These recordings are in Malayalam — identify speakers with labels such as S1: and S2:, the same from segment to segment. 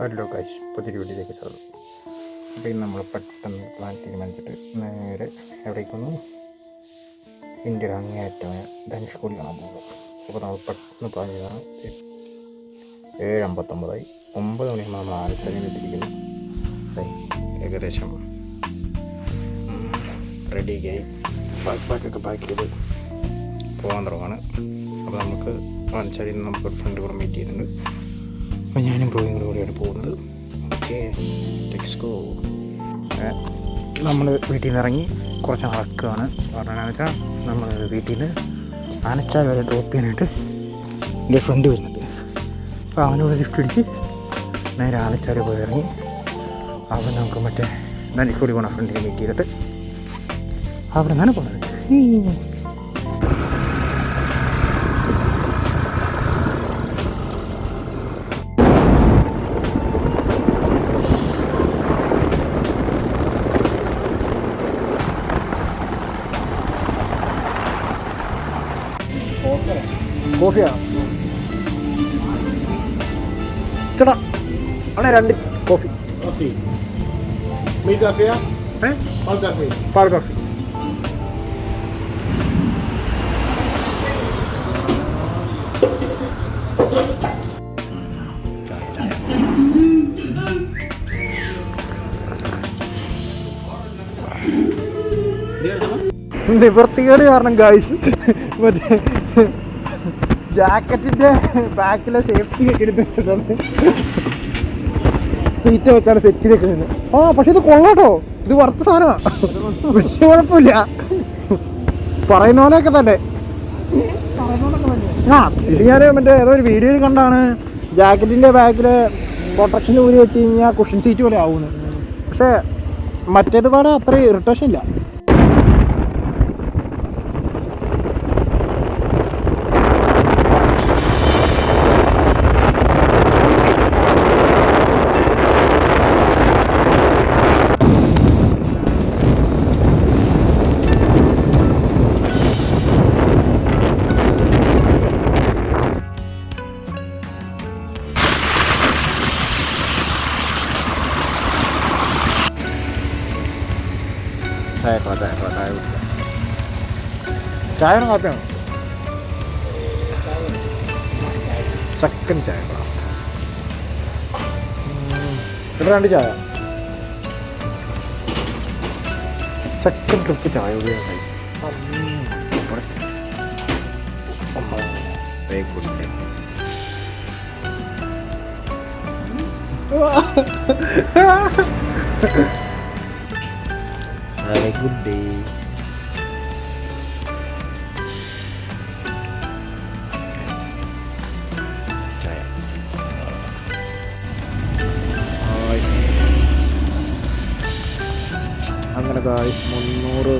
S1: ഹലോ ഗൈസ്, പുതിയ വീഡിയോയിലേക്ക് സ്വാഗതം. അപ്പോൾ ഇന്ന് നമ്മൾ പെട്ടെന്ന് പ്ലാൻ തീരുമാനിച്ചിട്ട് നേരെ എവിടേക്കൊന്ന് ഇന്ത്യയുടെ അങ്ങേയറ്റമായ ധനുഷ്കോടി കാണാൻ പോകുന്നത്. അപ്പോൾ നമ്മൾ പെട്ടെന്ന് പ്ലാൻ ചെയ്താണ് 7:59 9 മണിയാകുമ്പോൾ നമ്മൾ ആലത്തലയിൽ എത്തിയിരിക്കുന്നു. ഏകദേശം റെഡിയായി പാക്കൊക്കെ പാക്ക് ചെയ്ത് പോകാൻ തുടങ്ങുകയാണ്. അപ്പോൾ നമുക്ക് വാനിച്ചാലിൽ നിന്ന് നമുക്കൊരു ഫ്രണ്ട് കൂടെ മീറ്റ് ചെയ്യുന്നുണ്ട്. അപ്പോൾ ഞാനും ബ്രോയും കൂടെയാണ് പോകുന്നത്. Okay, let's go. നമ്മൾ വീട്ടിൽ നിന്ന് ഇറങ്ങി കുറച്ച് നടക്കുകയാണ്. പറഞ്ഞതെന്ന് വെച്ചാൽ നമ്മൾ വീട്ടിൽ നിന്ന് ആനച്ചാൽ വരെ ഡ്രോപ്പ് ചെയ്യാനായിട്ട് എൻ്റെ ഫ്രണ്ട് വരുന്നുണ്ട്. അപ്പോൾ അവനോട് ലിഫ്റ്റ് അടിച്ച് നേരെ ആനച്ചാൽ പോയി ഇറങ്ങി അവിടെ നമുക്ക് മറ്റേ ധനുഷ്കോടി പോകണ ഫ്രണ്ടിനെ മീറ്റ് ചെയ്തിട്ട് അവിടെ നിന്നാണ് പോകുന്നത്. കോഫിയാ ചേട്ടാ? അവിടെ 2 കോഫി. പാൽ കോഫി. നിവർത്തികേട് കാരണം ഗായ്സ് മറ്റേ ജാക്കറ്റിൻ്റെ ബാക്കിലെ സേഫ്റ്റി ഒക്കെ എടുത്ത് വെച്ചിട്ടാണ് സീറ്റ് വെച്ചാണ് സെറ്റ് ചെയ്തേക്കുന്നത്. പക്ഷെ ഇത് കൊള്ളാട്ടോ, ഇത് വറുത്ത സാധനമാണ്, പക്ഷെ കുഴപ്പമില്ല. പറയുന്ന പോലെയൊക്കെ തന്നെ. ഇത് ഞാൻ മറ്റേ ഏതോ ഒരു വീഡിയോയിൽ കണ്ടാണ് ജാക്കറ്റിൻ്റെ ബാക്കിൽ പ്രൊട്ടക്ഷൻ ഊരി വെച്ച് കഴിഞ്ഞാൽ കുഷൻ സീറ്റ് പോലെ ആവുന്നത്. പക്ഷേ മറ്റേത് പോലെ അത്ര ഇറിറ്റേഷൻ ഇല്ല. ചായയാണോ കാപ്പിയാണോ? സെക്കൻഡ് ചായ. ഇവിടെ 2 ചായ. സെക്കൻഡ് ട്രിപ്പ് ചായ ഉപയോഗമായി. Have a good day. അങ്ങനെ 310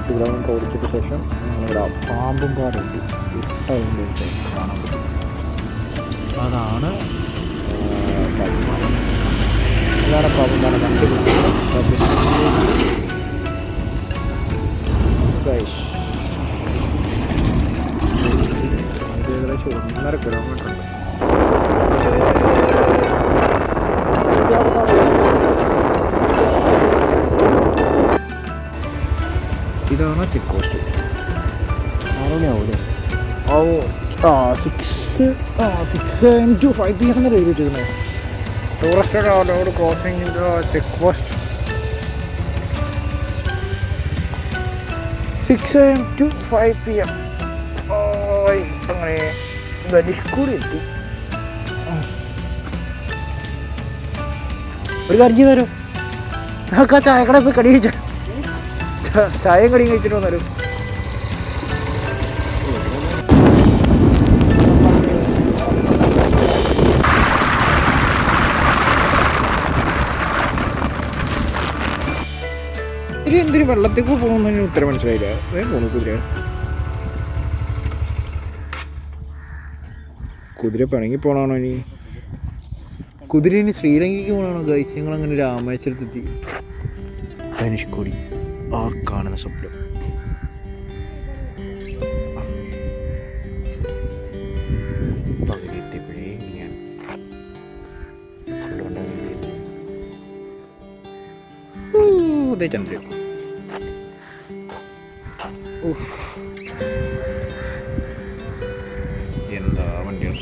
S1: കിലോമീറ്റർ ഓടിച്ചതിന് ശേഷം ഞങ്ങളിവിടെ പാമ്പും പാടുണ്ട്. ഇഷ്ടമായിട്ട് കാണാൻ പറ്റും. അതാണ് പാമ്പും പാടം കണ്ടുപിടിച്ചത്. ഏകദേശം 1.5 കിലോമീറ്റർ ഉണ്ട്. ഇതാണ് ചെക്ക് പോസ്റ്റ്. 6 മണിയാവൂലേ? 6 to 5 PM എഴുതി വെച്ചിരുന്നത്. Tourist allowed crossing in the cheque post 6 AM to 5 PM. അങ്ങനെ ധനുഷ്കോടി എത്തി. ഒരു കാര്യം ചെയ്താലോ, നമുക്ക് ആ ചായക്കട പോയി കടി കഴിച്ചാലോ? ചായയും കടിയും കഴിച്ചിട്ട് വന്നാലോ? എന്തിനു വെള്ളത്തേക്ക് പോകുന്നതിന് ഉത്തരം മനസ്സിലായില്ല. പോണു കുതിര പിണങ്ങി പോണാണോ? കുതിര ഇനി ശ്രീലങ്കയ്ക്ക് പോകണോ ഗൈസ്? ഞങ്ങളങ്ങനെ രാമേശ്വരത്തെത്തി. ധനുഷ്കോടി ആ കാണുന്ന സ്വപ്നം. പകുതി എത്തിയപ്പോഴേ ഇങ്ങനെയാണ്. ഉദയചന്ദ്രൻ. എന്താ വണ്ടികൾ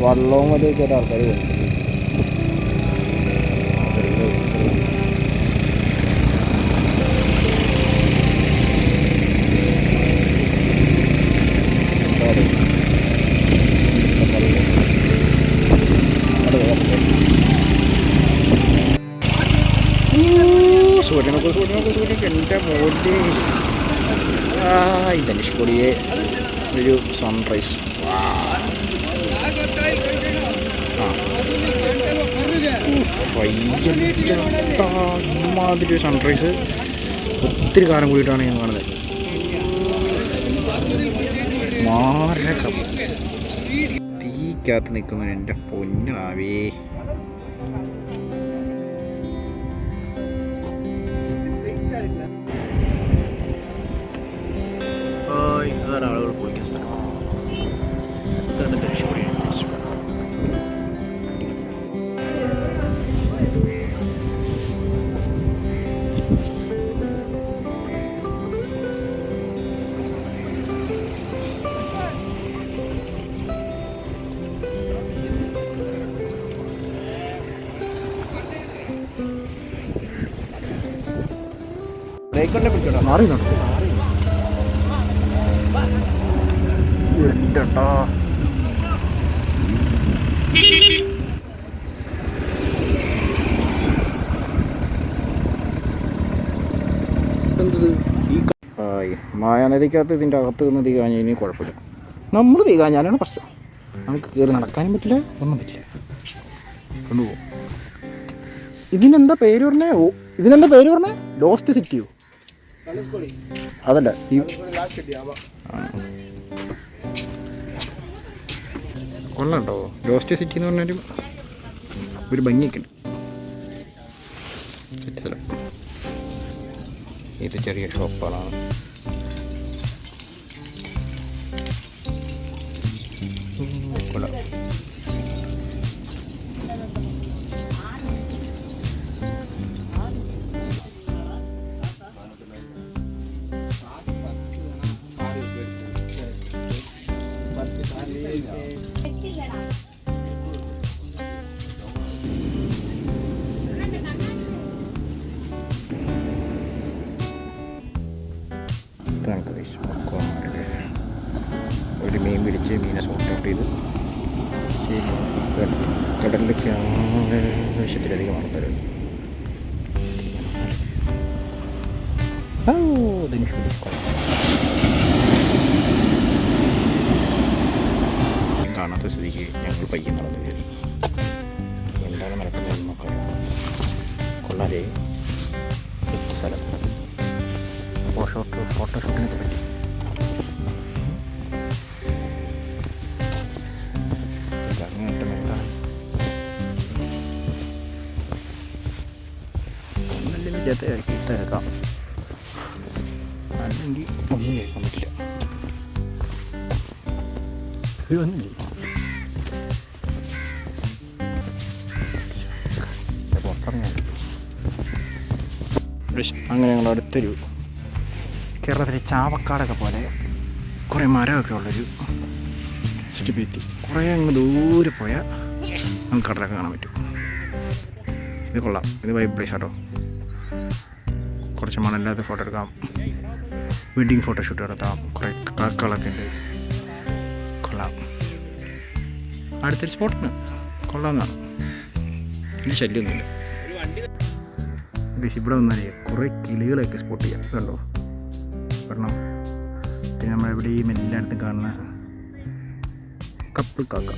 S1: വള്ളവും മതിയൊക്കെ ആൾക്കാർ പോകും. സൂര്യനൊക്കെ എൻ്റെ മോഡി ഈ ധനുഷ്കോടിയെ ഒരു സൺറൈസ്. ഇമാതിരി സൺറൈസ് ഒത്തിരി കാലം കൂടിയിട്ടാണ് ഞാൻ കാണുന്നത്. മാരകം തീക്കകത്ത് നിൽക്കുന്നവൻ എൻ്റെ പൊന്നടാവേ. അതാണ് ആളുകൾ കുളിക്കുന്ന സ്ഥലം. ഇതാണ് ധനുഷ്കോടി. മാറി നടക്കും എൻ്റെട്ടാ. മായാനദിക്കകത്ത് ഇതിൻ്റെ അകത്ത് നിന്ന് തീ കാഞ്ഞാൽ കുഴപ്പമില്ല. നമ്മൾ തീ കാഞ്ഞാലാണ് പ്രശ്നം. നമുക്ക് കയറി നടക്കാനും പറ്റില്ല, ഒന്നും പറ്റില്ല. കൊണ്ടുപോകും. ഇതിനെന്താ പേര് പറഞ്ഞേ? ലോസ്റ്റ് സിറ്റിയോ? അതല്ല, ഈ കൊള്ളാട്ടോ. ലോസ്റ്റ് സിറ്റി എന്ന് പറഞ്ഞാൽ ഒരു ഭംഗിയൊക്കെ ഉണ്ട്. സെറ്റ് സ്ഥലം. ഇത് ചെറിയ ഷോപ്പുകളാണ്. കൊള്ളാം. ഒരു മീൻ പിടിച്ച് മീനെ സോർട്ട് ഔട്ട് ചെയ്ത് കടലിലേക്ക് ആവശ്യത്തിലധികം ആൾക്കാർ. കാണാത്ത സ്ഥിതിക്ക് ഞങ്ങൾ പയ്യെ നടന്നു കയറി. എന്താണ് നടക്കുന്നത് നോക്കാം. കൊള്ളാലേ സ്ഥലം. ഫോട്ടോഷൂട്ടിനൊക്കെ പറ്റി. ഒന്നല്ലെങ്കിൽ കേൾക്കാം, അല്ലെങ്കിൽ ഒന്നും കേൾക്കാൻ പറ്റില്ല. വരുമൊന്നുമില്ല. പുറത്തിറങ്ങിയാൽ അങ്ങനെ ഞങ്ങൾ അടുത്തൊരു കേരളത്തിലെ ചാവക്കാടൊക്കെ പോലെ കുറേ മരമൊക്കെ ഉള്ളൊരു ചുറ്റിപ്പറ്റി കുറേ അങ്ങ് ദൂരെ പോയാൽ നമുക്ക് കടലൊക്കെ കാണാൻ പറ്റും. ഇത് കൊള്ളാം, ഇത് വൈബ് പ്ലേസ് ആട്ടോ. കുറച്ച് മണലില്ലാത്ത ഫോട്ടോ എടുക്കാം, വെഡ്ഡിങ് ഫോട്ടോഷൂട്ട് നടത്താം, കുറേ കാക്കകളൊക്കെ ഉണ്ട്, കൊള്ളാം. അടുത്തൊരു സ്പോട്ടിന് കൊള്ളാമെന്നാണ്, ഇനി ശല്യമൊന്നുമില്ല. ഇവിടെ വന്നാലേ കുറേ കിളികളൊക്കെ സ്പോട്ട് ചെയ്യാം. ഇതുണ്ടോ കാരണം പിന്നെ നമ്മളെവിടെയും എല്ലായിടത്തും കാണുന്ന കപ്പിൾ കാക്ക.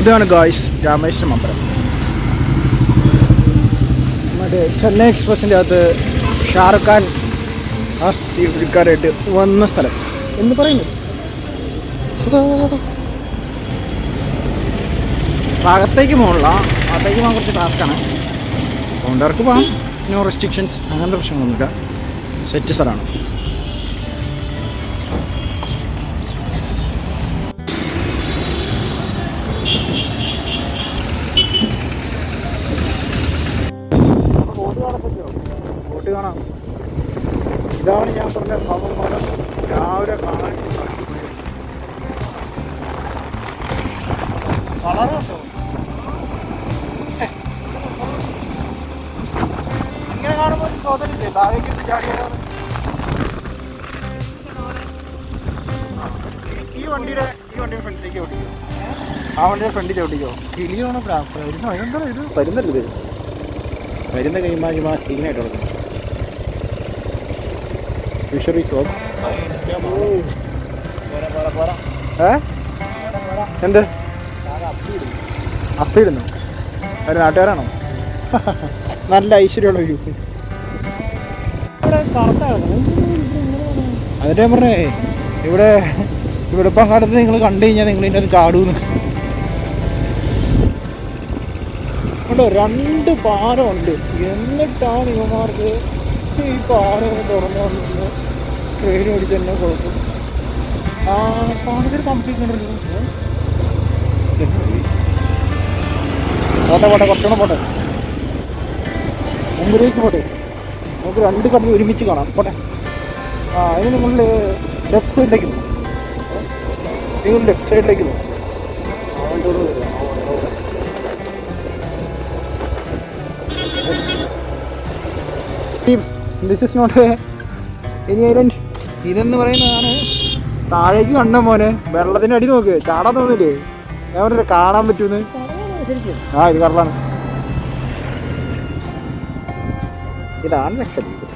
S1: ഇതാണ് ഗായ്സ് രാമേശ്വരം അമ്പലം. മറ്റേ ചെന്നൈ എക്സ്പ്രസിൻ്റെ അകത്ത് ഷാറുഖ് ഖാൻ ആ പുള്ളിക്കാരായിട്ട് വന്ന സ്ഥലം എന്ന് പറയുന്നത്. അകത്തേക്ക് പോകണില്ല, അകത്തേക്ക് പോകാൻ കുറച്ച് ടാസ്ക്കാണ്. കൗണ്ടർക്ക് പോകാം, നോ റെസ്ട്രിക്ഷൻസ്, അങ്ങനത്തെ പ്രശ്നങ്ങളൊന്നുമില്ല. സെറ്റ് സ്ഥലമാണ്. ബോട്ട് കാണാം. ഇതാണ് ഞാൻ പറഞ്ഞ ഭാവം മരം രാവിലെ കാണാൻ കളറുണ്ടോ. ഇങ്ങനെ കാണുമ്പോൾ തോന്നലില്ലേ താഴേക്ക് ചാടിയാണ്. ഈ വണ്ടിയുടെ ഫ്രണ്ടിലേക്ക് ഓടിക്കോ, ആ വണ്ടിയുടെ ഫ്രണ്ടിൽ ഓടിക്കോ. കിളിയാണോ വരുന്ന ഇത് വരുന്നല്ലോ, ഇത് വരുന്ന കൈമാ ക്ലീനായിട്ട് കൊടുക്കുന്നു. ഫിഷറീസ് എന്ത് അപ്പിടുന്നു? ഒരു നാട്ടുകാരാണോ? നല്ല ഐശ്വര്യമുള്ള ഒരു അതിൻ്റെ ഞാൻ പറഞ്ഞേ, ഇവിടെ ഇപ്പം കാലത്ത് നിങ്ങൾ കണ്ടു കഴിഞ്ഞാൽ നിങ്ങൾ ഇതിൻ്റെ അത് ചാടൂന്ന്. ഉണ്ടോ 2 പാലമുണ്ട്, എന്നിട്ടാണ് ഇവന്മാർക്ക് ഈ പാലം തുറന്നു വന്നിട്ട് ട്രെയിൻ ഓടിച്ച് തന്നെ കുഴപ്പം. ആ പാലത്തിൽ കമ്പിക്കുന്നുണ്ടല്ലോ. പോട്ടെ കുറച്ചുകൂടെ പോട്ടെ, മുമ്പിലേക്ക് പോട്ടെ. നമുക്ക് 2 കമ്പി ഒരുമിച്ച് കാണാം. പോട്ടെ. അതിന് നിങ്ങൾ ലെഫ്റ്റ് സൈഡിലേക്ക് പോകും, നിങ്ങൾ ലെഫ്റ്റ് സൈഡിലേക്ക് പോകും. This is not any island. ഇതെന്ന് പറയുന്നതാണ് താഴേക്ക് കണ്ട മോനെ, വെള്ളത്തിൻ്റെ അടി നോക്ക്, ചാടാൻ തോന്നില്ലേ? ഞാൻ പറഞ്ഞില്ല കാണാൻ പറ്റൂന്ന്. ആ ഇത് കടലാണ്. ഇതാണ് ലക്ഷദ്വീപ്.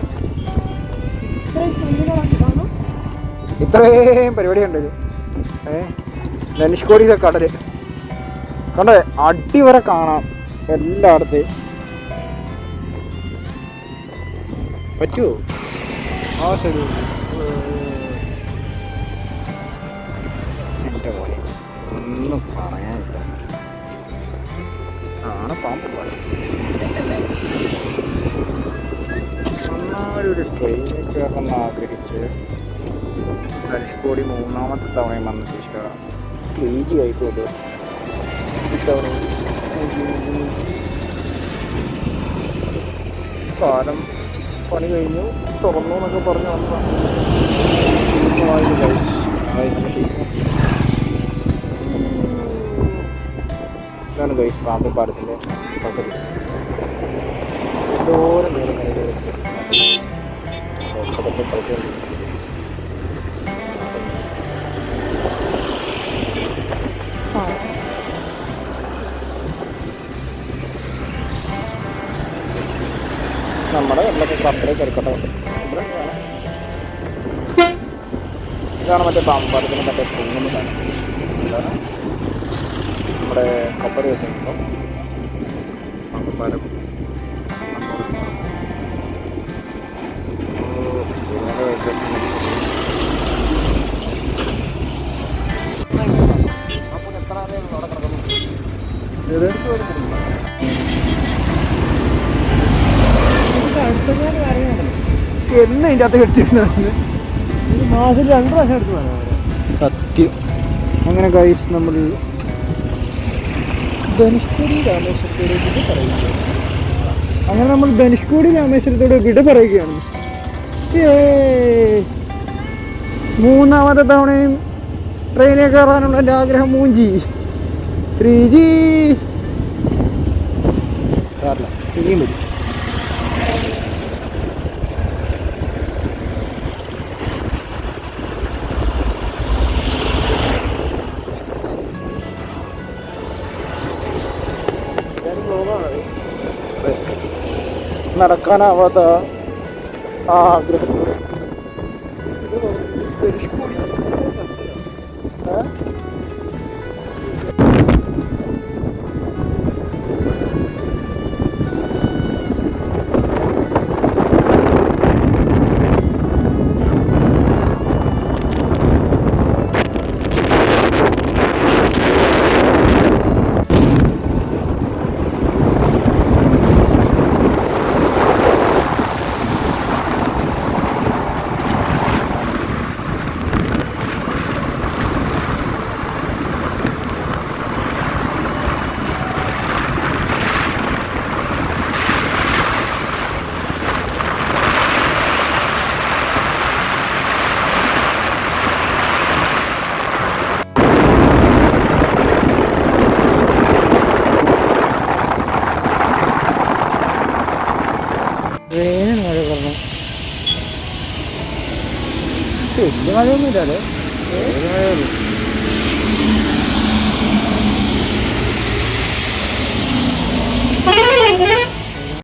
S1: ഇത്രയും പരിപാടി കണ്ടത് ധനുഷ്കോടിയിലെ കടല് കണ്ടേ, അടിവരെ കാണാം എല്ലായിടത്തും. പറ്റുമോ? ആ ശരി. എൻ്റെ പോലെ ഒന്നും പറയാനില്ല, ആണ് പാമ്പ് പോലെ. ഒരു ട്രെയിനിൽ കയറണമെന്ന് ആഗ്രഹിച്ച് ധനുഷ്കോടി 3ാമത്തെ തവണയും വന്ന ശേഷം 3G ആയിക്കോട്ടെ. ഇത്തവണ കാലം പണി കഴിഞ്ഞു തുറന്നു എന്നൊക്കെ പറഞ്ഞ് വന്നതാണ്. ഇതാണ് ഗൈസ് പാമ്പ് പാലത്തിൻ്റെ പദ്ധതി. എന്തോരം പേര് നമ്മുടെ വെള്ളമൊക്കെ അത്രയും ചെറുക്കട്ട ഉണ്ട്. ഇതാണ് മറ്റേ പാമ്പാടത്തിന് മറ്റേ പൊങ്ങുന്ന സാധനം. ഇതാണ് നമ്മുടെ കൊപ്പര വെച്ചിട്ടുണ്ടോ പാമ്പുപാലം. എന്ന് അതിൻ്റെ അകത്ത് കെട്ടിയിരുന്നത് മാസം 2 പ്രാവശ്യം എടുത്ത് പോകാൻ സത്യം. അങ്ങനെ ഗൈസ് നമ്മൾ ധനുഷ്കോടി രാമേശ്വരത്തോട് വിട പറയുകയാണ്. അങ്ങനെ നമ്മൾ ധനുഷ്കോടി രാമേശ്വരത്തോട് വിട പറയുകയാണ്. മൂന്നാമത്തെ തവണയും ട്രെയിനിൽ കയറാനുള്ള എൻ്റെ ആഗ്രഹം മൂഞ്ചി. 3G കാറില്ല, ഇനിയും വരും. നടക്കാനാവാത്ത ആ ആഗ്രഹം മഴ പറഞ്ഞു. വലിയ മഴയൊന്നുമില്ലല്ലേ, മഴയുള്ളൂ.